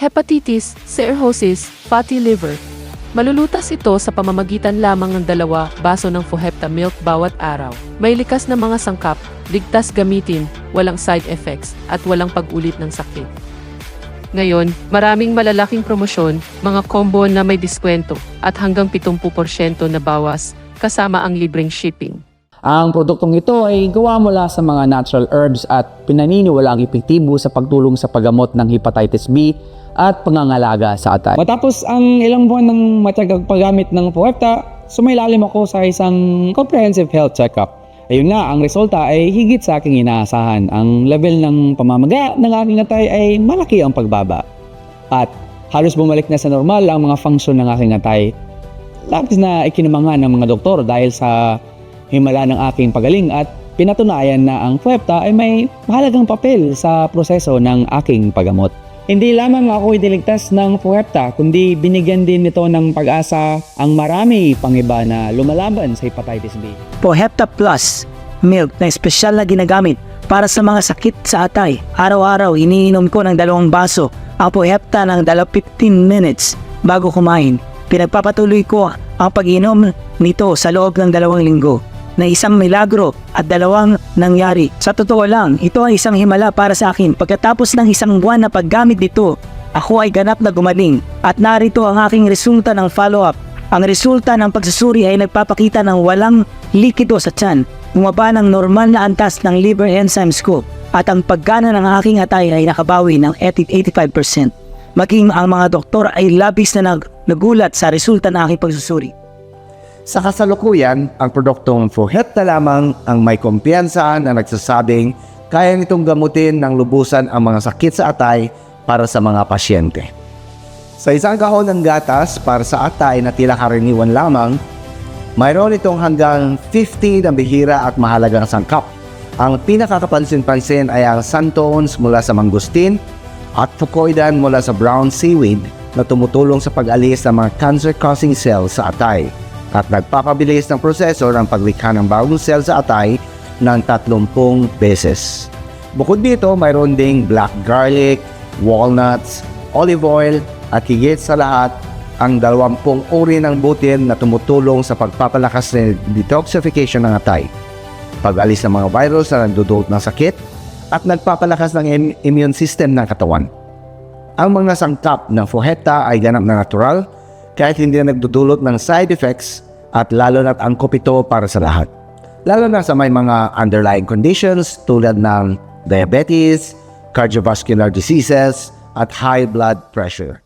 Hepatitis, cirrhosis, fatty liver. Malulutas ito sa pamamagitan lamang ng 2 baso ng Fohepta milk bawat araw. May likas na mga sangkap, ligtas gamitin, walang side effects, at walang pag-ulit ng sakit. Ngayon, maraming malalaking promosyon, mga combo na may diskwento, at hanggang 70% na bawas, kasama ang libreng shipping. Ang produktong ito ay gawa mula sa mga natural herbs at pinaniniwalaang epektibo sa pagtulong sa paggamot ng hepatitis B at pangangalaga sa atay. Matapos ang ilang buwan ng matiyagang paggamit ng Fohepta, sumailalim ako sa isang comprehensive health checkup. Ayun nga, ang resulta ay higit sa aking inaasahan. Ang level ng pamamaga ng aking atay ay malaki ang pagbaba. At halos bumalik na sa normal ang mga function ng aking atay. Labis na ikinamangan ng mga doktor dahil sa himala ng aking pagaling at pinatunayan na ang Fohepta ay may mahalagang papel sa proseso ng aking paggamot. Hindi lamang ako idiligtas ng Fohepta, kundi binigyan din nito ng pag-asa ang marami pang iba na lumalaban sa hepatitis B. Fohepta Plus milk na espesyal na ginagamit para sa mga sakit sa atay. Araw-araw iniinom ko ng 2 baso ang Fohepta ng 15 minutes bago kumain. Pinagpapatuloy ko ang pag-inom nito sa loob ng 2 linggo. Na isang milagro at 2 nangyari. Sa totoo lang, ito ay isang himala para sa akin. Pagkatapos ng 1 buwan na paggamit nito, ako ay ganap na gumaling at narito ang aking resulta ng follow-up. Ang resulta ng pagsusuri ay nagpapakita ng walang likido sa tiyan, bumaba ng normal na antas ng liver enzymes ko at ang paggana ng aking atay ay nakabawi ng 85%. Maging ang mga doktor ay labis na nagulat sa resulta ng aking pagsusuri. Sa kasalukuyan, ang produktong Fohepta lamang ang may kumpiyansa na nagsasabing kaya nitong gamutin ng lubusan ang mga sakit sa atay para sa mga pasyente. Sa isang kahon ng gatas para sa atay na tila karaniwan lamang, mayroon itong hanggang 50 na bihira at mahalagang sangkap. Ang pinakakapansin-pansin ay ang santones mula sa mangustin at fucoidan mula sa brown seaweed na tumutulong sa pag-alis ng mga cancer-causing cells sa atay at nagpapabilis ng proseso ng paglikha ng bagong cell sa atay ng 30 beses. Bukod dito, mayroon ding black garlic, walnuts, olive oil at higit sa lahat ang 20 uri ng butil na tumutulong sa pagpapalakas ng detoxification ng atay, pag-alis ng mga virus na nagdudulot ng sakit at nagpapalakas ng immune system ng katawan. Ang mga sangkap ng Fohepta ay ganap na natural kahit hindi na nagdudulot ng side effects at lalo na't angkop ito para sa lahat. Lalo na sa may mga underlying conditions tulad ng diabetes, cardiovascular diseases at high blood pressure.